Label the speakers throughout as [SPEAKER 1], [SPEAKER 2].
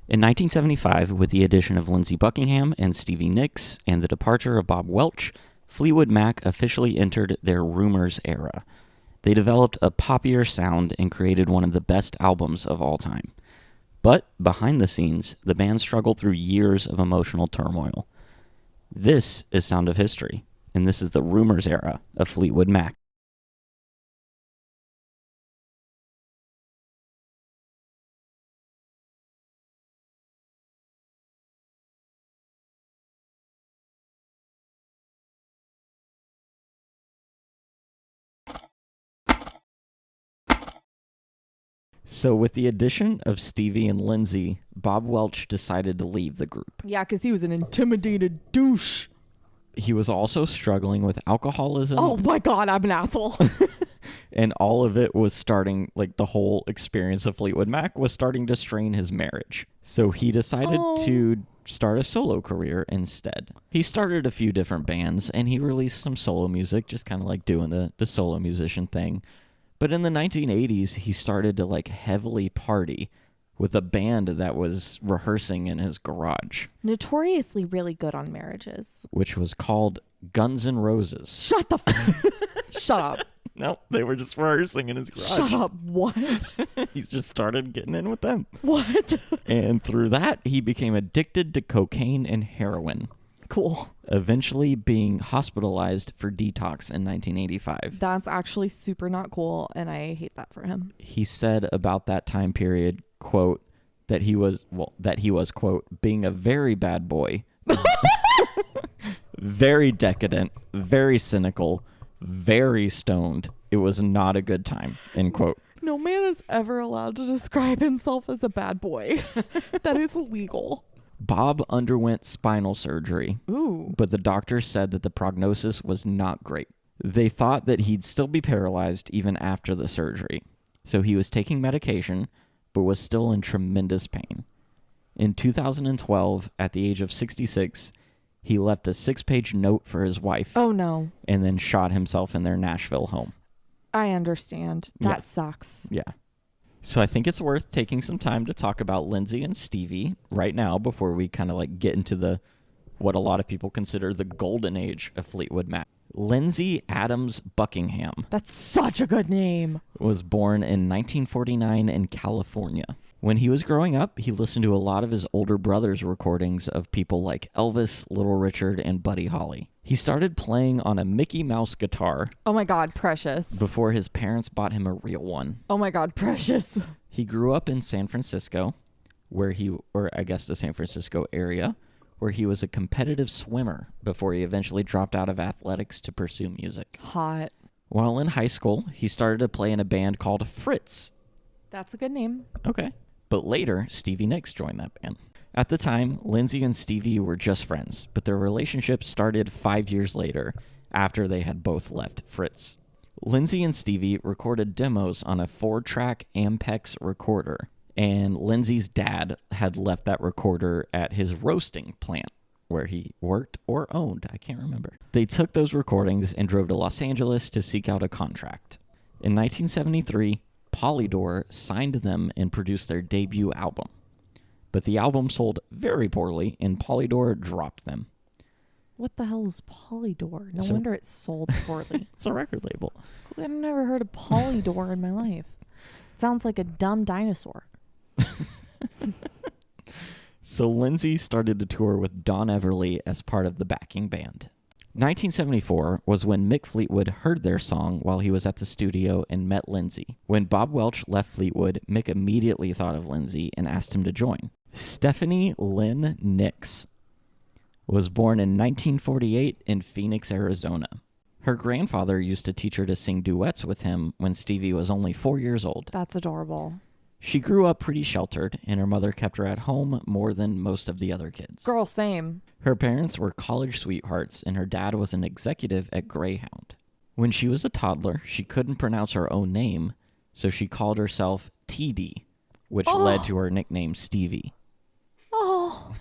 [SPEAKER 1] In 1975, with the addition of Lindsey Buckingham and Stevie Nicks and the departure of Bob Welch, Fleetwood Mac officially entered their Rumours era. They developed a poppier sound and created one of the best albums of all time. But behind the scenes, the band struggled through years of emotional turmoil. This is Sound of History, and this is the Rumours era of Fleetwood Mac. So with the addition of Stevie and Lindsey, Bob Welch decided to leave the group.
[SPEAKER 2] Yeah, because he was an intimidated douche.
[SPEAKER 1] He was also struggling with alcoholism.
[SPEAKER 2] Oh my God, I'm an asshole.
[SPEAKER 1] And all of it was starting, like the whole experience of Fleetwood Mac was starting to strain his marriage. So he decided to start a solo career instead. He started a few different bands and he released some solo music, just kind of like doing the solo musician thing. But in the 1980s, he started to like heavily party with a band that was rehearsing in his garage.
[SPEAKER 2] Notoriously really good on marriages.
[SPEAKER 1] Which was called Guns N' Roses.
[SPEAKER 2] Shut the Shut up.
[SPEAKER 1] No, they were just rehearsing in his garage.
[SPEAKER 2] Shut up. What?
[SPEAKER 1] He's just started getting in with them.
[SPEAKER 2] What?
[SPEAKER 1] And through that, he became addicted to cocaine and heroin.
[SPEAKER 2] Cool.
[SPEAKER 1] Eventually being hospitalized for detox in 1985.
[SPEAKER 2] That's actually super not cool, and I hate that for him.
[SPEAKER 1] He said about that time period, quote, that he was, quote, being a very bad boy, very decadent, very cynical, very stoned. It was not a good time, end quote.
[SPEAKER 2] No man is ever allowed to describe himself as a bad boy. That is illegal.
[SPEAKER 1] Bob underwent spinal surgery.
[SPEAKER 2] Ooh.
[SPEAKER 1] But the doctor said that the prognosis was not great. They thought that he'd still be paralyzed even after the surgery. So he was taking medication, but was still in tremendous pain. In 2012, at the age of 66, he left a 6-page note for his wife.
[SPEAKER 2] Oh, no.
[SPEAKER 1] And then shot himself in their Nashville home.
[SPEAKER 2] I understand. That
[SPEAKER 1] Yeah.
[SPEAKER 2] sucks.
[SPEAKER 1] Yeah. So I think it's worth taking some time to talk about Lindsey and Stevie right now before we kind of like get into what a lot of people consider the golden age of Fleetwood Mac. Lindsey Adams Buckingham.
[SPEAKER 2] That's such a good name.
[SPEAKER 1] Was born in 1949 in California. When he was growing up, he listened to a lot of his older brother's recordings of people like Elvis, Little Richard, and Buddy Holly. He started playing on a Mickey Mouse guitar.
[SPEAKER 2] Oh my God, precious.
[SPEAKER 1] Before his parents bought him a real one.
[SPEAKER 2] Oh my God, precious.
[SPEAKER 1] He grew up in San Francisco, or I guess the San Francisco area, where he was a competitive swimmer before he eventually dropped out of athletics to pursue music.
[SPEAKER 2] Hot.
[SPEAKER 1] While in high school, he started to play in a band called Fritz.
[SPEAKER 2] That's a good name.
[SPEAKER 1] Okay. But later, Stevie Nicks joined that band. At the time, Lindsey and Stevie were just friends, but their relationship started 5 years later, after they had both left Fritz. Lindsey and Stevie recorded demos on a 4-track Ampex recorder, and Lindsey's dad had left that recorder at his roasting plant, where he worked or owned, I can't remember. They took those recordings and drove to Los Angeles to seek out a contract. In 1973, Polydor signed them and produced their debut album. But the album sold very poorly, and Polydor dropped them.
[SPEAKER 2] What the hell is Polydor? No
[SPEAKER 1] So-
[SPEAKER 2] wonder it sold poorly.
[SPEAKER 1] It's a record label.
[SPEAKER 2] I've never heard of Polydor in my life. It sounds like a dumb dinosaur.
[SPEAKER 1] So Lindsey started to tour with Don Everly as part of the backing band. 1974 was when Mick Fleetwood heard their song while he was at the studio and met Lindsey. When Bob Welch left Fleetwood, Mick immediately thought of Lindsey and asked him to join. Stephanie Lynn Nicks was born in 1948 in Phoenix, Arizona. Her grandfather used to teach her to sing duets with him when Stevie was only 4 years old.
[SPEAKER 2] That's adorable.
[SPEAKER 1] She grew up pretty sheltered, and her mother kept her at home more than most of the other kids.
[SPEAKER 2] Girl, same.
[SPEAKER 1] Her parents were college sweethearts, and her dad was an executive at Greyhound. When she was a toddler, she couldn't pronounce her own name, so she called herself TD, which led to her nickname Stevie.
[SPEAKER 2] Oh.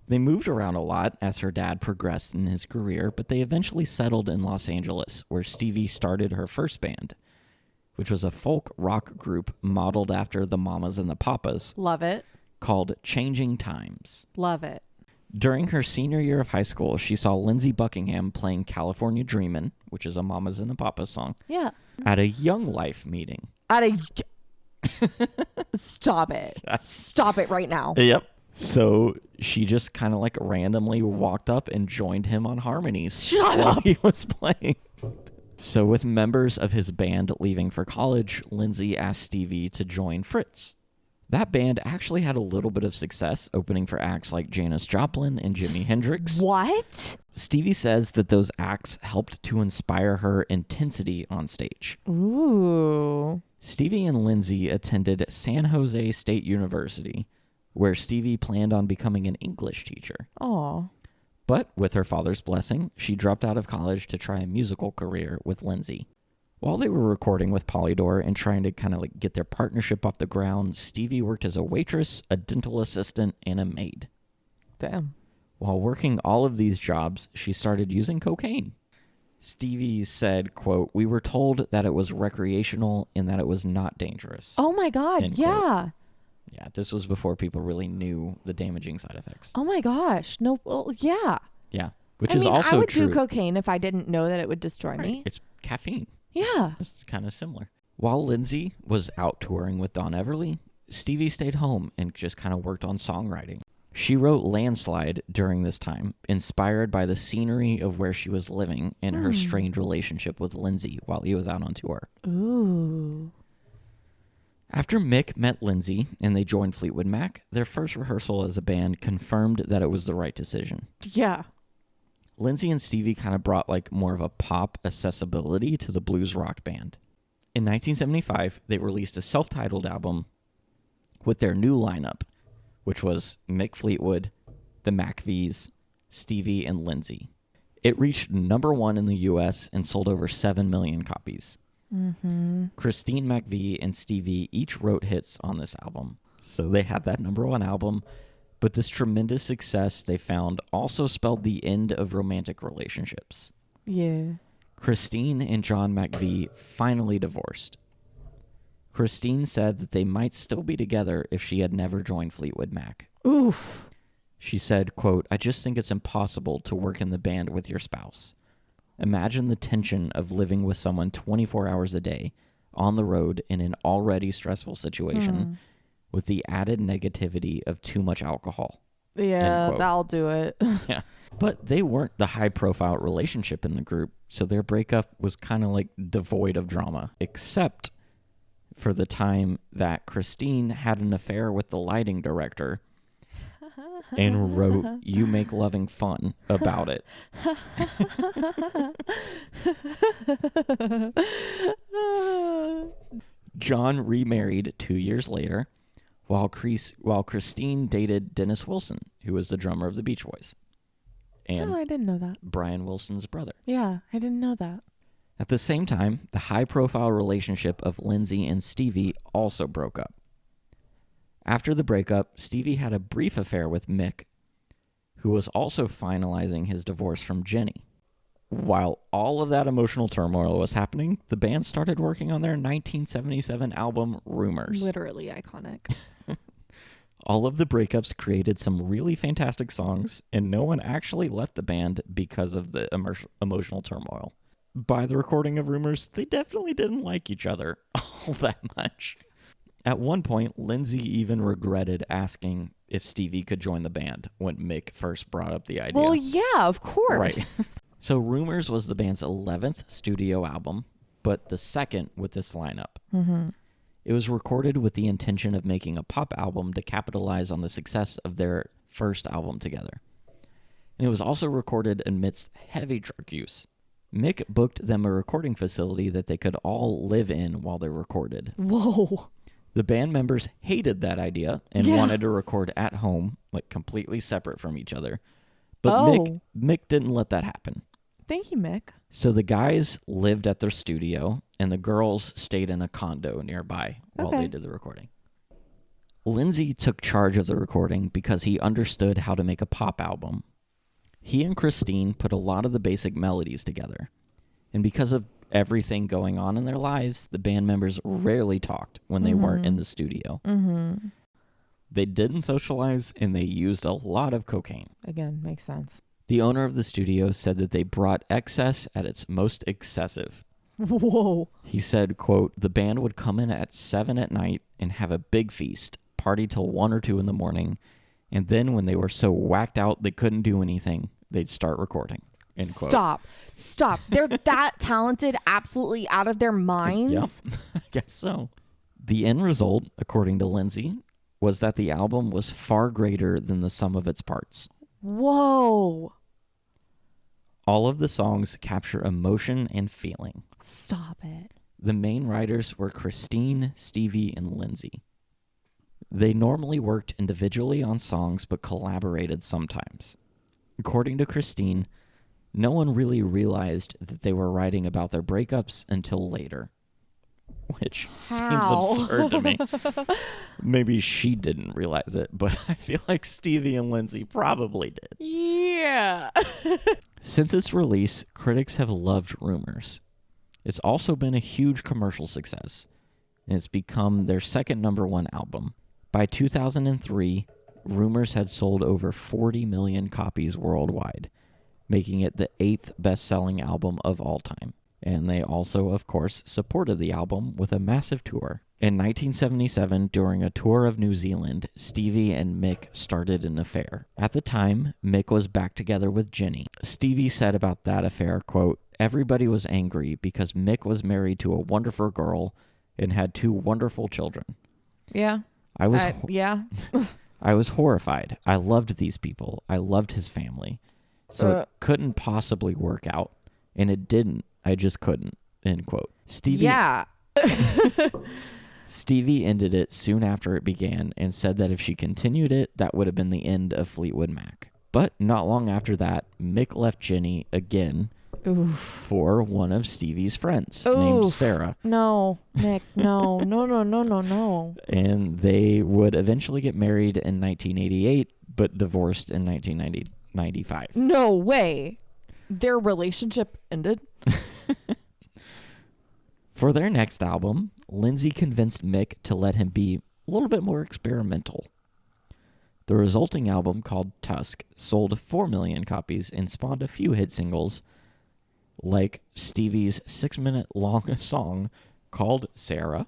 [SPEAKER 1] They moved around a lot as her dad progressed in his career, but they eventually settled in Los Angeles, where Stevie started her first band, which was a folk rock group modeled after the Mamas and the Papas.
[SPEAKER 2] Love it.
[SPEAKER 1] called Changing Times.
[SPEAKER 2] Love it.
[SPEAKER 1] During her senior year of high school, she saw Lindsey Buckingham playing California Dreamin', which is a Mamas and a Papas song,
[SPEAKER 2] Yeah.
[SPEAKER 1] at a Young Life meeting.
[SPEAKER 2] Stop it. Stop it right now.
[SPEAKER 1] Yep. So she just kind of like randomly walked up and joined him on harmonies.
[SPEAKER 2] Shut
[SPEAKER 1] while
[SPEAKER 2] up.
[SPEAKER 1] he was playing. So with members of his band leaving for college, Lindsey asked Stevie to join Fritz. That band actually had a little bit of success, opening for acts like Janis Joplin and Jimi Hendrix.
[SPEAKER 2] What?
[SPEAKER 1] Stevie says that those acts helped to inspire her intensity on stage.
[SPEAKER 2] Ooh.
[SPEAKER 1] Stevie and Lindsey attended San Jose State University, where Stevie planned on becoming an English teacher.
[SPEAKER 2] Oh.
[SPEAKER 1] But with her father's blessing, she dropped out of college to try a musical career with Lindsey. While they were recording with Polydor and trying to kind of like get their partnership off the ground, Stevie worked as a waitress, a dental assistant, and a maid.
[SPEAKER 2] Damn.
[SPEAKER 1] While working all of these jobs, she started using cocaine. Stevie said, quote, "We were told that it was recreational and that it was not dangerous."
[SPEAKER 2] Oh my God.
[SPEAKER 1] End
[SPEAKER 2] Yeah.
[SPEAKER 1] quote. Yeah, this was before people really knew the damaging side effects.
[SPEAKER 2] Oh my gosh. No. Well, yeah.
[SPEAKER 1] Yeah, which
[SPEAKER 2] I
[SPEAKER 1] is
[SPEAKER 2] mean,
[SPEAKER 1] also
[SPEAKER 2] I would
[SPEAKER 1] true.
[SPEAKER 2] do cocaine if I didn't know that it would destroy me.
[SPEAKER 1] It's caffeine.
[SPEAKER 2] Yeah.
[SPEAKER 1] It's kind of similar. While Lindsey was out touring with Don Everly, Stevie stayed home and just kind of worked on songwriting. She wrote Landslide during this time, inspired by the scenery of where she was living and her strained relationship with Lindsey while he was out on tour.
[SPEAKER 2] Ooh.
[SPEAKER 1] After Mick met Lindsey and they joined Fleetwood Mac, their first rehearsal as a band confirmed that it was the right decision.
[SPEAKER 2] Yeah.
[SPEAKER 1] Lindsey and Stevie kind of brought like more of a pop accessibility to the blues rock band. In 1975, they released a self-titled album with their new lineup, which was Mick Fleetwood, the McVies, Stevie, and Lindsey. It reached #1 in the U.S. and sold over 7 million copies.
[SPEAKER 2] Mm-hmm.
[SPEAKER 1] Christine McVie and Stevie each wrote hits on this album. So they had that #1 album, but this tremendous success they found also spelled the end of romantic relationships.
[SPEAKER 2] Yeah.
[SPEAKER 1] Christine and John McVie finally divorced. Christine said that they might still be together if she had never joined Fleetwood Mac.
[SPEAKER 2] Oof.
[SPEAKER 1] She said, quote, "I just think it's impossible to work in the band with your spouse. Imagine the tension of living with someone 24 hours a day, on the road in an already stressful situation, with the added negativity of too much alcohol."
[SPEAKER 2] Yeah, that'll do it.
[SPEAKER 1] Yeah. But they weren't the high-profile relationship in the group, so their breakup was kind of like devoid of drama, except for the time that Christine had an affair with the lighting director and wrote "You Make Loving Fun" about it. John remarried 2 years later, while Christine dated Dennis Wilson, who was the drummer of the Beach Boys, and
[SPEAKER 2] Oh, I didn't know that.
[SPEAKER 1] Brian Wilson's brother.
[SPEAKER 2] Yeah, I didn't know that.
[SPEAKER 1] At the same time, the high-profile relationship of Lindsey and Stevie also broke up. After the breakup, Stevie had a brief affair with Mick, who was also finalizing his divorce from Jenny. While all of that emotional turmoil was happening, the band started working on their 1977 album, Rumours.
[SPEAKER 2] Literally iconic.
[SPEAKER 1] All of the breakups created some really fantastic songs, and no one actually left the band because of the emotional turmoil. By the recording of Rumours, they definitely didn't like each other all that much. At one point, Lindsey even regretted asking if Stevie could join the band when Mick first brought up the idea.
[SPEAKER 2] Well, yeah, of course.
[SPEAKER 1] Right. So Rumours was the band's 11th studio album, but the second with this lineup.
[SPEAKER 2] Mm-hmm.
[SPEAKER 1] It was recorded with the intention of making a pop album to capitalize on the success of their first album together. And it was also recorded amidst heavy drug use. Mick booked them a recording facility that they could all live in while they recorded.
[SPEAKER 2] Whoa.
[SPEAKER 1] The band members hated that idea and wanted to record at home, like completely separate from each other. But Mick didn't let that happen.
[SPEAKER 2] Thank you, Mick.
[SPEAKER 1] So the guys lived at their studio, and the girls stayed in a condo nearby while they did the recording. Lindsey took charge of the recording because he understood how to make a pop album. He and Christine put a lot of the basic melodies together. And because of everything going on in their lives, the band members rarely talked when they weren't in the studio.
[SPEAKER 2] Mm-hmm.
[SPEAKER 1] They didn't socialize, and they used a lot of cocaine.
[SPEAKER 2] Again, makes sense.
[SPEAKER 1] The owner of the studio said that they brought excess at its most excessive.
[SPEAKER 2] Whoa.
[SPEAKER 1] He said, quote, the band would come in at 7 at night and have a big feast, party till 1 or 2 in the morning, and then when they were so whacked out they couldn't do anything, they'd start recording. End quote.
[SPEAKER 2] Stop. They're that talented, absolutely out of their minds?
[SPEAKER 1] Yep, I guess so. The end result, according to Lindsey, was that the album was far greater than the sum of its parts.
[SPEAKER 2] Whoa.
[SPEAKER 1] All of the songs capture emotion and feeling.
[SPEAKER 2] Stop it.
[SPEAKER 1] The main writers were Christine, Stevie, and Lindsey. They normally worked individually on songs but collaborated sometimes. According to Christine, no one really realized that they were writing about their breakups until later. Which seems absurd to me. Maybe she didn't realize it, but I feel like Stevie and Lindsey probably did.
[SPEAKER 2] Yeah.
[SPEAKER 1] Since its release, critics have loved Rumours. It's also been a huge commercial success, and it's become their second #1 album. By 2003, Rumours had sold over 40 million copies worldwide, making it the 8th best-selling album of all time. And they also, of course, supported the album with a massive tour. In 1977, during a tour of New Zealand, Stevie and Mick started an affair. At the time, Mick was back together with Jenny. Stevie said about that affair, quote, everybody was angry because Mick was married to a wonderful girl and had 2 wonderful children.
[SPEAKER 2] Yeah.
[SPEAKER 1] I was I was horrified. I loved these people. I loved his family. So it couldn't possibly work out. And it didn't. I just couldn't. End quote. Stevie.
[SPEAKER 2] Yeah.
[SPEAKER 1] Stevie ended it soon after it began and said that if she continued it, that would have been the end of Fleetwood Mac. But not long after that, Mick left Jenny again for one of Stevie's friends named Sarah.
[SPEAKER 2] No, Mick, no.
[SPEAKER 1] And they would eventually get married in 1988, but divorced in 1995.
[SPEAKER 2] No way. Their relationship ended?
[SPEAKER 1] For their next album, Lindsey convinced Mick to let him be a little bit more experimental. The resulting album, called Tusk, sold 4 million copies and spawned a few hit singles, like Stevie's 6-minute-long song called Sarah.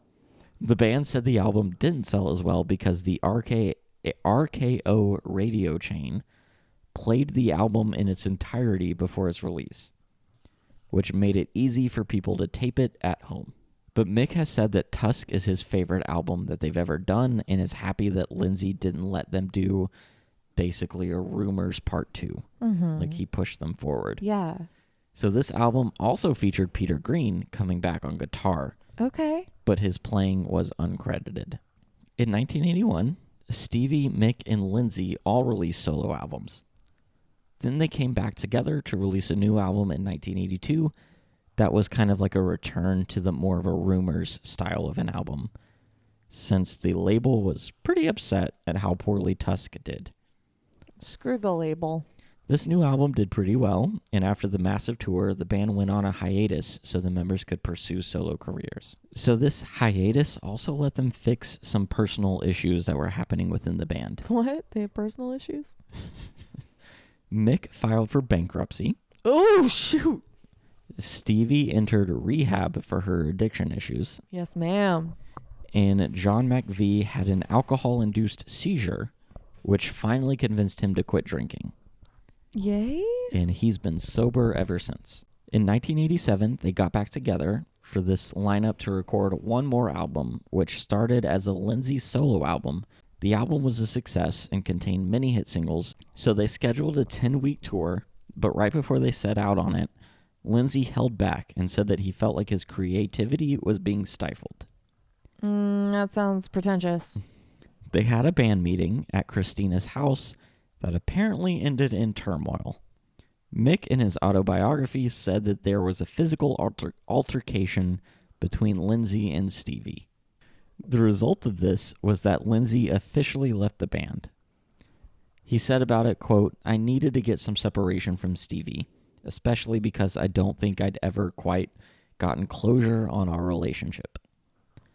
[SPEAKER 1] The band said the album didn't sell as well because the RKO radio chain played the album in its entirety before its release, which made it easy for people to tape it at home. But Mick has said that Tusk is his favorite album that they've ever done and is happy that Lindsey didn't let them do basically a Rumours Part 2. Mm-hmm. Like, he pushed them forward.
[SPEAKER 2] Yeah.
[SPEAKER 1] So this album also featured Peter Green coming back on guitar.
[SPEAKER 2] Okay.
[SPEAKER 1] But his playing was uncredited. In 1981, Stevie, Mick, and Lindsey all released solo albums. Then they came back together to release a new album in 1982 that was kind of like a return to the more of a Rumours style of an album, since the label was pretty upset at how poorly Tusk did.
[SPEAKER 2] Screw the label.
[SPEAKER 1] This new album did pretty well, and after the massive tour, the band went on a hiatus so the members could pursue solo careers. So this hiatus also let them fix some personal issues that were happening within the band.
[SPEAKER 2] What? They have personal issues?
[SPEAKER 1] Mick filed for bankruptcy.
[SPEAKER 2] Oh, shoot.
[SPEAKER 1] Stevie entered rehab for her addiction issues.
[SPEAKER 2] Yes, ma'am.
[SPEAKER 1] And John McVie had an alcohol-induced seizure, which finally convinced him to quit drinking.
[SPEAKER 2] Yay?
[SPEAKER 1] And he's been sober ever since. In 1987, they got back together for this lineup to record one more album, which started as a Lindsey solo album. The album was a success and contained many hit singles, so they scheduled a 10-week tour, but right before they set out on it, Lindsey held back and said that he felt like his creativity was being stifled.
[SPEAKER 2] That sounds pretentious.
[SPEAKER 1] They had a band meeting at Christina's house that apparently ended in turmoil. Mick, in his autobiography, said that there was a physical altercation between Lindsey and Stevie. The result of this was that Lindsey officially left the band. He said about it, quote, I needed to get some separation from Stevie, especially because I don't think I'd ever quite gotten closure on our relationship.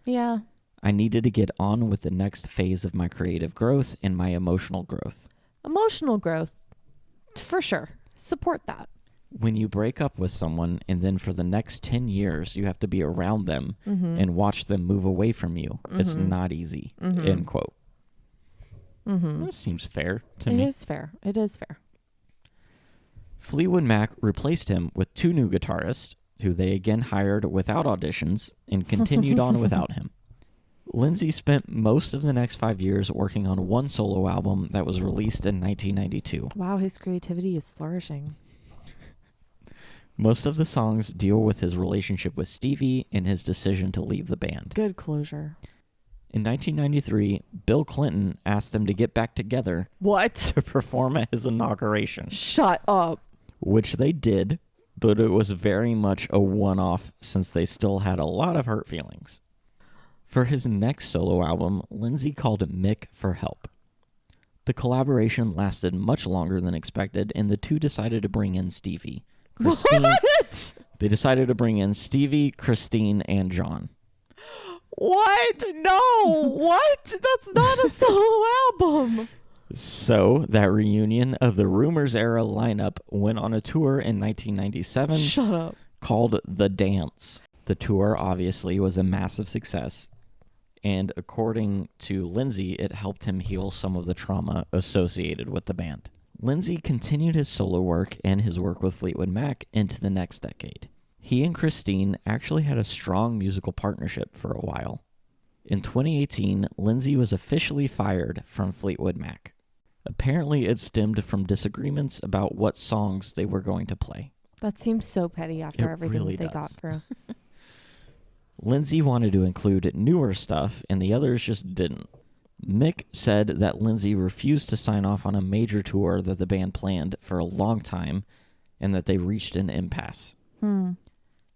[SPEAKER 2] Yeah.
[SPEAKER 1] I needed to get on with the next phase of my creative growth and my emotional growth.
[SPEAKER 2] Emotional growth, for sure. Support that.
[SPEAKER 1] When you break up with someone and then for the next 10 years you have to be around them and watch them move away from you, it's not easy, end quote. That seems fair to me.
[SPEAKER 2] It is fair. It is fair.
[SPEAKER 1] Fleetwood Mac replaced him with 2 new guitarists, who they again hired without auditions and continued on without him. Lindsey spent most of the next 5 years working on one solo album that was released in 1992.
[SPEAKER 2] Wow, his creativity is flourishing.
[SPEAKER 1] Most of the songs deal with his relationship with Stevie and his decision to leave the band.
[SPEAKER 2] Good closure.
[SPEAKER 1] In 1993, Bill Clinton asked them to get back together
[SPEAKER 2] What?
[SPEAKER 1] to perform at his inauguration,
[SPEAKER 2] Shut up.
[SPEAKER 1] which they did, but it was very much a one-off since they still had a lot of hurt feelings. For his next solo album, Lindsey called Mick for help. The collaboration lasted much longer than expected, and the two decided to bring in Stevie.
[SPEAKER 2] What?
[SPEAKER 1] They decided to bring in Stevie, Christine, and John.
[SPEAKER 2] What? No. What? That's not a solo album.
[SPEAKER 1] So, that reunion of the Rumours era lineup went on a tour in 1997
[SPEAKER 2] Shut up.
[SPEAKER 1] called The Dance. The tour, obviously, was a massive success, and according to Lindsey, it helped him heal some of the trauma associated with the band. Lindsey continued his solo work and his work with Fleetwood Mac into the next decade. He and Christine actually had a strong musical partnership for a while. In 2018, Lindsey was officially fired from Fleetwood Mac. Apparently, it stemmed from disagreements about what songs they were going to play.
[SPEAKER 2] That seems so petty after
[SPEAKER 1] It
[SPEAKER 2] everything
[SPEAKER 1] really
[SPEAKER 2] they got
[SPEAKER 1] does.
[SPEAKER 2] through.
[SPEAKER 1] Lindsey wanted to include newer stuff, and the others just didn't. Mick said that Lindsey refused to sign off on a major tour that the band planned for a long time, and that they reached an impasse.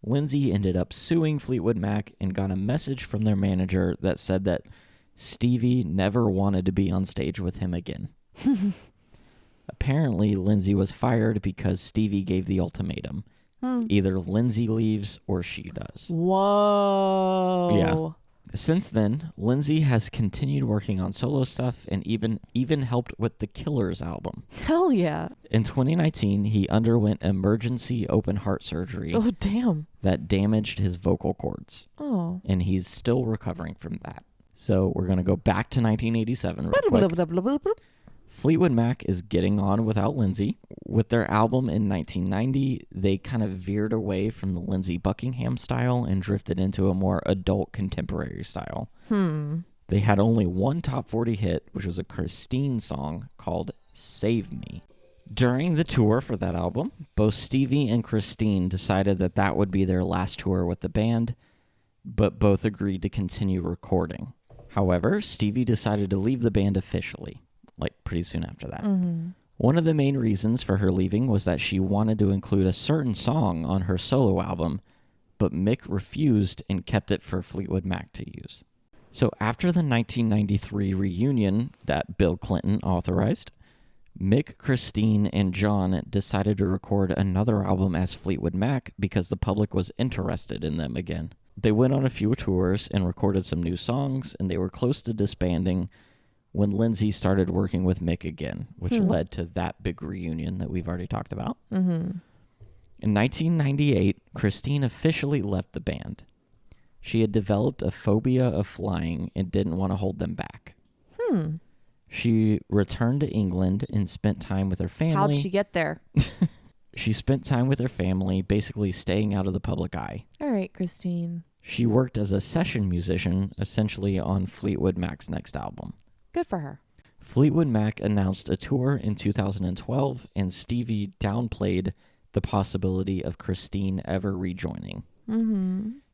[SPEAKER 1] Lindsey ended up suing Fleetwood Mac and got a message from their manager that said that Stevie never wanted to be on stage with him again. Apparently, Lindsey was fired because Stevie gave the ultimatum. Either Lindsey leaves or she does.
[SPEAKER 2] Whoa.
[SPEAKER 1] Yeah. Since then, Lindsey has continued working on solo stuff and even helped with the Killers album.
[SPEAKER 2] Hell yeah.
[SPEAKER 1] In 2019, he underwent emergency open heart surgery
[SPEAKER 2] Oh, damn.
[SPEAKER 1] that damaged his vocal cords,
[SPEAKER 2] Oh.
[SPEAKER 1] and he's still recovering from that. So we're going to go back to 1987 real quick. Fleetwood Mac is getting on without Lindsey. With their album in 1990, they kind of veered away from the Lindsey Buckingham style and drifted into a more adult contemporary style. They had only one top 40 hit, which was a Christine song called Save Me. During the tour for that album, both Stevie and Christine decided that that would be their last tour with the band, but both agreed to continue recording. However, Stevie decided to leave the band officially, like pretty soon after that. One of the main reasons for her leaving was that she wanted to include a certain song on her solo album, but Mick refused and kept it for Fleetwood Mac to use. So after the 1993 reunion that Bill Clinton authorized, Mick, Christine, and John decided to record another album as Fleetwood Mac because the public was interested in them again. They went on a few tours and recorded some new songs, and they were close to disbanding when Lindsey started working with Mick again, which led to that big reunion that we've already talked about. In 1998, Christine officially left the band. She had developed a phobia of flying and didn't want to hold them back. She returned to England and spent time with her family.
[SPEAKER 2] How'd she get there?
[SPEAKER 1] She spent time with her family, basically staying out of the public eye.
[SPEAKER 2] All right, Christine.
[SPEAKER 1] She worked as a session musician, essentially on Fleetwood Mac's next album.
[SPEAKER 2] Good for her.
[SPEAKER 1] Fleetwood Mac announced a tour in 2012, and Stevie downplayed the possibility of Christine ever rejoining.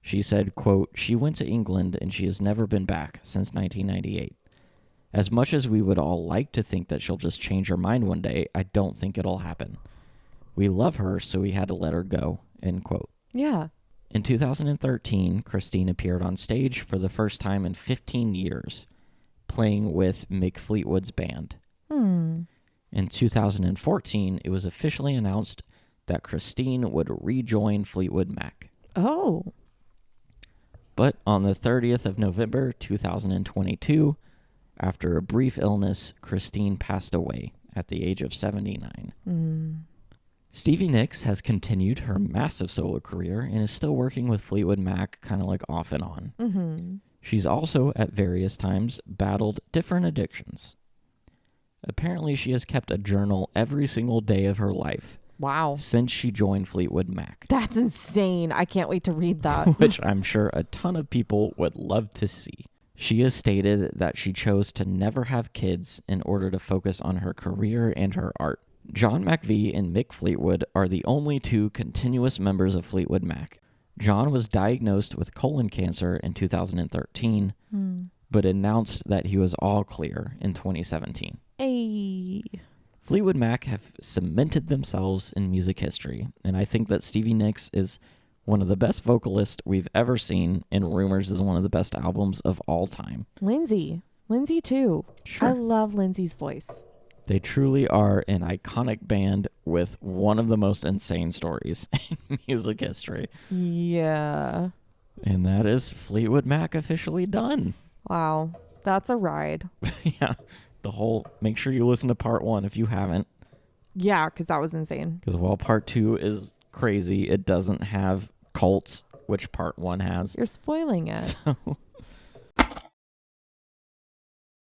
[SPEAKER 1] She said, quote, "She went to England and she has never been back since 1998. As much as we would all like to think that she'll just change her mind one day, I don't think it'll happen. We love her, so we had to let her go," end quote.
[SPEAKER 2] Yeah.
[SPEAKER 1] In 2013, Christine appeared on stage for the first time in 15 years, playing with Mick Fleetwood's band. In 2014, it was officially announced that Christine would rejoin Fleetwood Mac.
[SPEAKER 2] Oh.
[SPEAKER 1] But on the 30th of November 2022, after a brief illness, Christine passed away at the age of 79. Stevie Nicks has continued her massive solo career and is still working with Fleetwood Mac kind of like off and on. She's also at various times battled different addictions. Apparently, she has kept a journal every single day of her life.
[SPEAKER 2] Wow.
[SPEAKER 1] Since she joined Fleetwood Mac.
[SPEAKER 2] That's insane. I can't wait to read that.
[SPEAKER 1] Which I'm sure a ton of people would love to see. She has stated that she chose to never have kids in order to focus on her career and her art. John McVie and Mick Fleetwood are the only two continuous members of Fleetwood Mac. John was diagnosed with colon cancer in 2013, but announced that he was all clear in 2017.
[SPEAKER 2] Hey.
[SPEAKER 1] Fleetwood Mac have cemented themselves in music history, and I think that Stevie Nicks is one of the best vocalists we've ever seen, and Rumours is one of the best albums of all time.
[SPEAKER 2] Lindsey too.
[SPEAKER 1] Sure.
[SPEAKER 2] I love Lindsey's voice.
[SPEAKER 1] They truly are an iconic band with one of the most insane stories in music history.
[SPEAKER 2] Yeah.
[SPEAKER 1] And that is Fleetwood Mac officially done.
[SPEAKER 2] Wow. That's a ride.
[SPEAKER 1] Yeah. Make sure you listen to part 1 if you haven't.
[SPEAKER 2] Yeah, because that was insane.
[SPEAKER 1] Because while part 2 is crazy, it doesn't have cults, which part 1 has.
[SPEAKER 2] You're spoiling it.
[SPEAKER 1] So